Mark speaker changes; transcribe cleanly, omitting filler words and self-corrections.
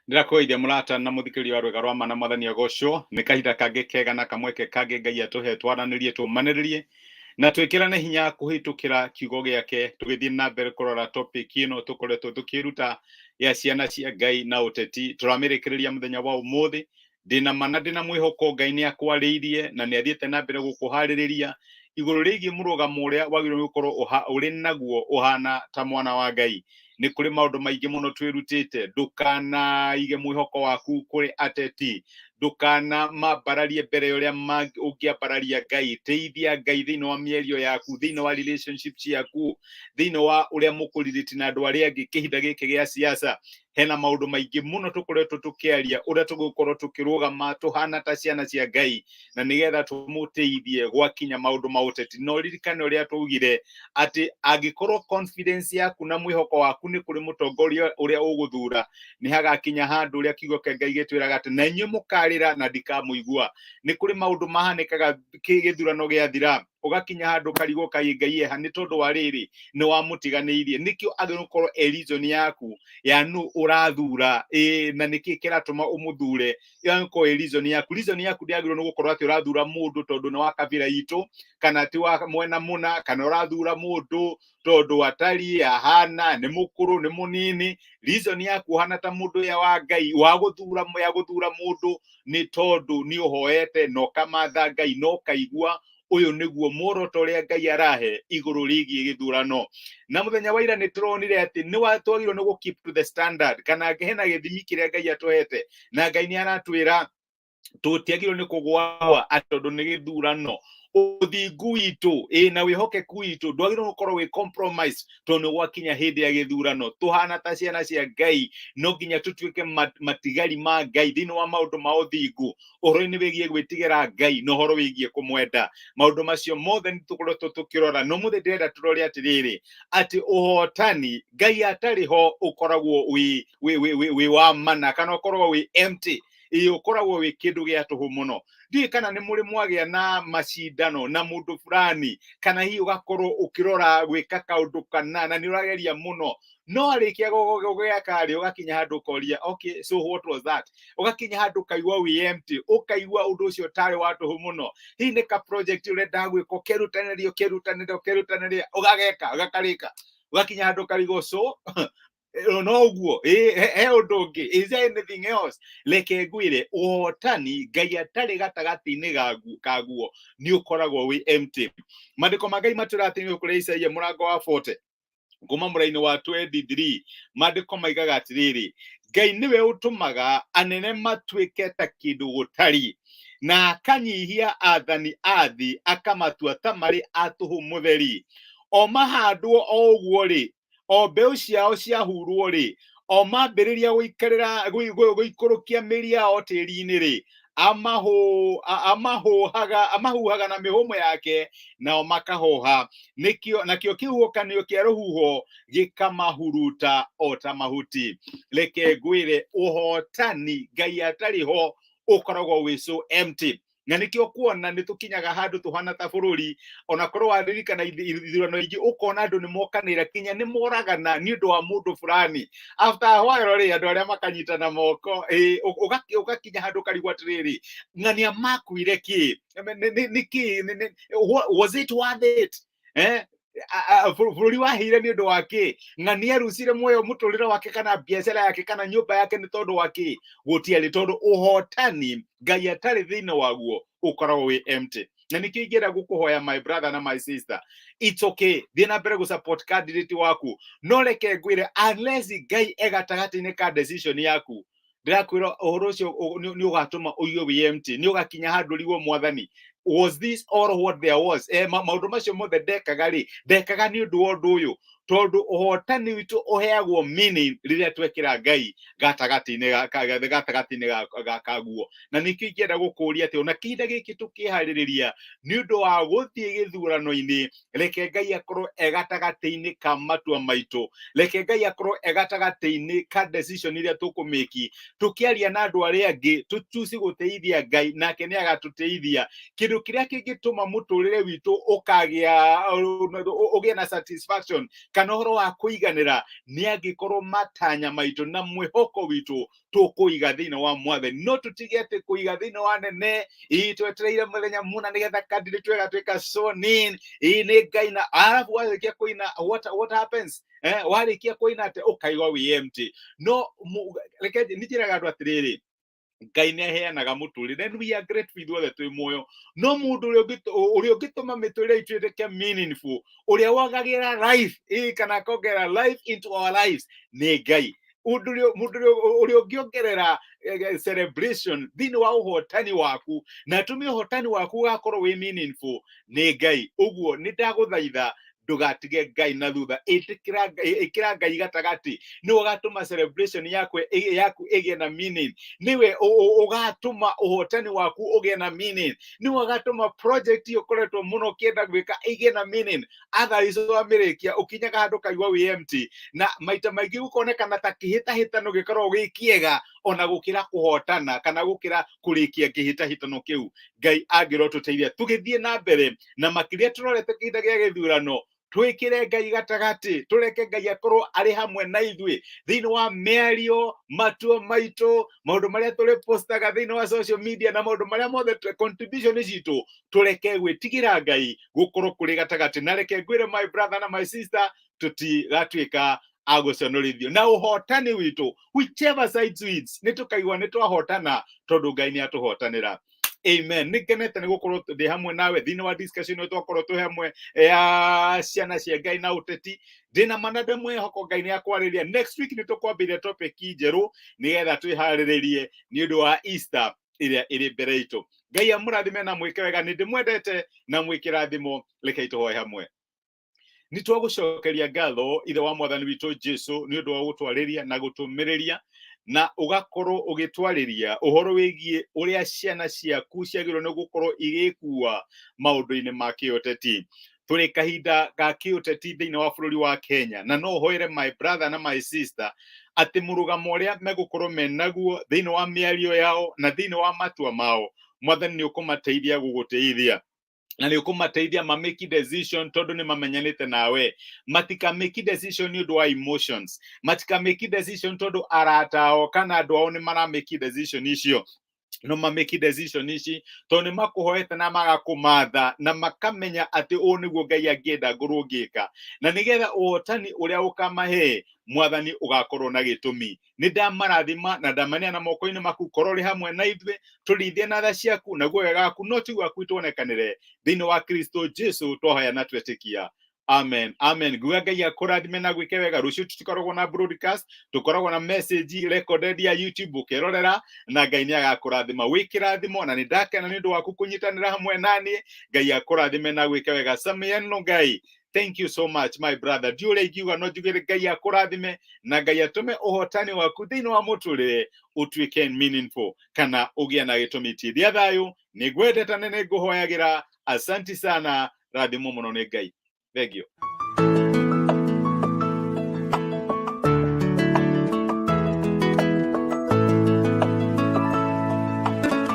Speaker 1: Ndirakwĩithia mũrata na mũthikĩrĩria wa rwĩga rwa mana mwathani agocwo nĩ kahinda kangĩ kega na kamweke kangĩ Ngai atũhe twaranĩrie tũmanĩrĩrie na twĩkĩrane hinya kũhĩtũkĩra kiugo gĩake tũgĩthiĩ na mbere kũrora topic ĩno tũkoretwo tũkĩruta ya ciana cia Ngai na ũteti. Tũramĩrĩkĩrĩria mũthenya wa ũmũthĩ, ndĩna mana ndĩna mwĩhoko Ngai nĩ akwarĩirie na nĩ athiĩte na mbere gũkũharĩrĩria igũrũ rĩgiĩ mũrũgamo ũrĩa wagĩrĩirwo gũkorwo ũrĩ naguo ũhana ta mwana wa Ngai. Nĩ kũrĩ maũndũ maingĩ mũno twĩrutĩte, ndũkanaige mwĩhoko waku kũrĩ ateti, ndũkana mambararie mbere ũrĩa ũngĩambararia Ngai. Teithia Ngai thĩinĩ wa mĩario yaku, thĩinĩ wa relationship ciaku, thĩinĩ wa ũrĩa mũkũririti na andũ arĩa angĩ kĩhinda gĩkĩ gĩa siasa. Hena maũndũ maingĩ mũno tũkoretwo tũkĩaria ũrĩa tũgũkorwo tũkĩrũgama tũhana ta ciana cia Ngai na nĩgetha tũmũteithie gwakinya maũndũ ma ũteti. No ririkane ũrĩa twaugire atĩ angĩkorwo confidence yaku na mwĩhoko waku nĩ kũrĩ mũtongoria ũrĩa ũgũthura, nĩ hagakinya handũ ũrĩa kiugo kĩa Ngai gĩtwĩraga atĩ na inyuĩ mũkarĩra na ndikamũigua. Nĩ kũrĩ maũndũ mahanĩkaga gĩthurano gĩathira, ũgakinya handũ karigwo kaĩ Ngai eha nĩ tondũ wa rĩrĩ nĩ wamũtiganĩirie. Nĩkĩo agĩrĩirwo gũkorwo reason yaku ya nũ ũrathura na nĩkĩ kĩratũma ũmũthure, ĩyo reason yaku. Reason yaku ndĩagĩrĩirwo nĩ gũkorwo atĩ ũrathura mũndũ tondũ nĩ wa kabira itũ kana ti wa mwena mũna, kana ũrathura mũndũ tondũ atari ahana nĩ mũkũrũ nĩ mũnini. Reason yaku ũhana ta mũndũ ya wa Ngai wa gũthura mũndũ nĩ tondũ nĩ ũhoete na ũkamatha Ngai na ũkaigua ũyũ nĩguo mworoto ũrĩa Ngai arahe igũrũ rĩgiĩ gĩthurano. Na mũthenya wa ira nĩ tũronire atĩ nĩ twagĩrĩirwo nĩ gũ keep to the standard, kana hena gĩthimi kĩrĩa Ngai atũhete na Ngai nĩ aratwĩra tũtiagĩrĩirwo nĩ kũgwa atĩ tondũ nĩ gĩthurano. Ũthingu witũ na wĩhokeku witũ ndwagĩrĩirwo gũkorwo wĩ compromise tondũ nĩ gwakinya hĩndĩ ya gĩthurano. Tũhana ta ciana cia Ngai, no nginya tũtuĩke matigari ma Ngai thĩinĩ wa maũndũ ma ũthingu, ũhoro-inĩ wĩgiĩ gwĩtigĩra Ngai na ũhoro wĩgiĩ kũmwenda. Maũndũ macio mothe nĩ tũkoretwo tũkĩrora, no mũthĩ ndĩrenda tũrore atĩrĩrĩ atĩ ũhotani Ngai atarĩ ho ũkoragwo wĩ wa mana kana ũkoragwo wĩ empty, ũkoragwo wĩ kĩndũ gĩa tũhũ mũno. Ndiũĩ kana nĩ mũrĩ mwagĩa na macindano na mũndũ fulani, kana hihi ũgakorwo ũkĩrora gwĩka kaũndũ kana na nĩ ũrageria mũno, no arĩkia gũgĩaka rĩ ũgakinya handũ ũkoria okay, so what was that? Ũgakinya handũ ũkaigua wĩ empty, ũkaigua ũndũ ũcio tarĩ wa tũhũ mũno. Hihi nĩ ka project ũrenda gwĩka ũkerutanĩria ũgageka ũgakarĩka, ũgakinya handũ ũkarigwo so no ũguo he ũndũ ũngĩ, is there anything else? Reke ngwĩre ũhotani Ngai atarĩ gatagatĩ-inĩ kaguo nĩ ũkoragwo wĩ empty. Maandĩko ma Ngai matwĩraga atĩ kũrĩ Isaia mũrango wa 40 kuma mũraini wa 23, maandĩko maigaga atĩrĩrĩ, Ngai nĩwe ũtũmaga anene matuĩke ta kĩndũ gũtari na akanyihia athani a thĩ akamatua ta marĩ a tũhũ mũtheri. O mahandwo o ũguo rĩ, o mbeũ ciao ciahurwo rĩ, o mambĩrĩria gũikũrũkia mĩri yao tĩri-inĩ rĩ, amahuhaga na mĩhũmũ yake nao makahoha. Nakĩo kĩhuhũkanio kĩa rũhuho gĩkamahuruta o ta mahuti. Reke ngwĩre ũhotani Ngai atarĩ ho ũkoragwo wĩ so empty. Na nĩkĩo kuona nĩ tũkinyaga handũ tũhana ta bũrũri, ona korwo waririkana ithurano ingĩ ũkona andũ nĩ mokanĩra kinya nĩ moragana nĩ ũndũ wa mũndũ fulani. After a while rĩ andũ arĩa makanyitana moko, ũgakinya handũ ũkarigwo atĩrĩrĩ ng'ania makuire kĩ? Nĩkĩ? Was it worth it? Bũrũri wahĩire nĩ ũndũ wa kĩ? Ng'ania arucire muoyo mũtũrĩre wake kana biacara yake kana nyũmba yake nĩ tondũ wa kĩ? Gũtiarĩ, tondũ ũhotani Ngai atarĩ thĩinĩ waguo ũkoragwo wĩ empty. Na nĩkĩo ingĩenda gũkũhoya my brother na my sister, it's okay, thiĩ na mbere gũ-support candidate waku, no reke ngwĩre unless Ngai gatagatĩ-inĩ ka decision yaku, ndĩrakwĩra ũhoro ũcio nĩ ũgatũma ũigwe wĩ empty. Nĩ ũgakinya handũ ũrigwo mwathani, was this all what there was? Maũndũ macio mothe ndekaga rĩ, ndekaga nĩ ũndũ wa ũndũ ũyũ, tondũ ũhotani witũ ũheagwo meaning rĩrĩa twekĩra Ngai gatagatĩ-inĩ kaguo. Na nĩkĩo ingĩenda gũkũria atĩ ona kĩhinda gĩkĩ tũkĩharĩrĩria nĩ ũndũ wa gũthiĩ gĩthurano-inĩ, reke Ngai akorwo gatagatĩ-inĩ ka matua maitũ, reke Ngai akorwo gatagatĩ-inĩ ka decision iria tũkũmĩki, tũkĩaria na andũ arĩa angĩ tũchuci gũtĩithia Ngai nake nĩ agatũteithia. Kĩndũ kĩrĩa kĩngĩtũma mũtũrĩre witũ ũgĩe na satisfaction kana ũhoro wa kũiganĩra nĩ angĩkorwo matanya maitũ na mwĩhoko witũ tũkũiga thĩinĩ wa Mwathani. No tũtige atĩ kũiga thĩinĩ wa nene twetereire mũthenya mũna nĩgetha kandidate ĩgatuĩka sworn in nĩ Ngai, na arabu warĩkia kũina what happens? Warĩkia kũina atĩ ũkaigua wĩ empty. No reke njĩraga andũ atĩrĩrĩ, Ngai nĩ aheanaga mũtũrĩre, and we are grateful ithuothe twĩ muoyo. No mũndũ ũrĩa ũngĩtũma mĩtũrĩre itũ ĩtuĩke meaningful, ũrĩa wongagĩra life kana akongerera life into our lives nĩ Ngai. Mũndũ ũrĩa ũngĩongerera celebration thĩinĩ wa ũhotani waku na atũme ũhotani waku ũgakorwo wĩ meaningful nĩ Ngai. Ũguo nĩ ndagũthaitha ndũgatige Ngai na thutha, ĩkĩra Ngai gatagatĩ, nĩwe ũgatũma celebration yaku ĩgĩe na meaning, nĩwe ũgatũma ũhotani waku ũgĩe na meaning, nĩwe ũgatũma project ũkoretwo mũno ũkĩenda gwĩka ĩgĩe na meaning. Otherwise wamĩrĩkia ũkinyaga handũ kaigua wĩ empty, na maita maingĩ gũkonekana ta kĩhĩtahĩtano gĩkorwo gĩ kĩega ona gũkĩra kũhotana kana gũkĩra kũrĩkia kĩhĩtahĩtano kĩu. Ngai angĩrotũteithia tũgĩthiĩ na mbere, na makĩria tũrorete kĩhinda gĩa gĩthurano, twĩkĩre Ngai gatagatĩ, tũreke Ngai akorwo arĩ hamwe na ithuĩ thĩinĩ wa mĩario, matua maitũ, maũndũ marĩa tũrĩpostaga thĩinĩ wa social media na maũndũ marĩa mothe contribution citũ, tũreke gwĩtigĩra Ngai gũkorwo kũrĩ gatagatĩ. Na reke ngwĩre my brother na my sister, tũtigatuĩka agũconorithio na ũhotani witũ, whichever side wins, nĩ tũkaigua nĩ twahotana tondũ Ngai nĩ atũhotanĩra. Amen. Nĩngenete nĩ gũkorwo ndĩ hamwe nawe thĩinĩ wa discussion ĩyo twakorwo twĩ hamwe ya ciana cia Ngai na ũteti. Ndĩna mana ndĩmwĩhoko Ngai nĩ akwarĩria. Next week nĩ tũkwambĩrĩria topic njerũ nĩgetha twĩharĩrĩrie nĩ ũndũ wa Easter ĩrĩa ĩrĩ mbere itũ. Ngai amũrathime na mwĩke wega. Nĩ ndĩmwendete na mwĩkĩrathimo. Rekei tũhoe hamwe. Nĩ twagũcokeria ngatho ithe wa Mwathani witũ Jesũ nĩ ũndũ wa gũtwarĩria na gũtũmĩrĩria na ũgakorwo ũgĩtwarĩria ũhoro wĩgiĩ ũrĩa ciana ciaku ciagĩrĩirwo nĩ gũkorwo igĩkua maũndũ-inĩ ma kĩũteti. Tũrĩ kahinda ga kĩũteti thĩinĩ wa bũrũri wa Kenya, na no hoere my brother na my sister atĩ mũrũgamo ũrĩa megũkorwo menaguo thĩinĩ wa mĩario yao na thĩinĩ wa matua mao, Mwathani nĩ ũkũmateithia gũgũteithia na nĩ ũkũmateithia make decision tondũ nĩ mamenyanĩte nawe. Matika make decision nĩ ũndũ wa emotions, matika make decision tondũ arata ao kana andũ ao nĩ mara make decision icio. No make decision ici tondũ nĩ makũhoete na magakũmatha na makamenya atĩ ũũ nĩguo Ngai angĩenda ngorwo ngĩka, na nĩgetha ũhotani ũrĩa ũkamahe Mwathani ũgakorwo na gĩtũmi. Nĩ ndamarathima na ndamaneana moko-inĩ maku, korwo rĩ hamwe na ithuĩ, tũrĩithie na tha ciaku naguo wega waku no ti gwaku tuonekanĩre thĩinĩ wa Kristo Jesũ twahoya na twetĩkia. Amen. Amen. Nguga Ngai akũrathime na gwĩke wega. Rũciũ tũtikoragwo na broadcast, tũkoragwo na message recorded ya YouTube ũkerorera, na Ngai nĩ agakũrathima. Wĩkĩrathimo na nĩ ndakena nĩ ũndũ waku kũnyitanĩra hamwe naniĩ. Ngai akũrathime na gwĩke wega. Samiano Ngai. Thank you so much my brother. Ndiũrĩa ingiuga no njugĩre Ngai akũrathime na Ngai atũme ũhotani waku thĩinĩ wa mũtũrĩre ũtuĩke meaningful kana ũgĩe na gĩtũmi. Tithia thayũ, nĩ ngwendete na nĩ ngũhoyagĩra. Asanti sana. Rathimo mũno nĩ Ngai. Thank you.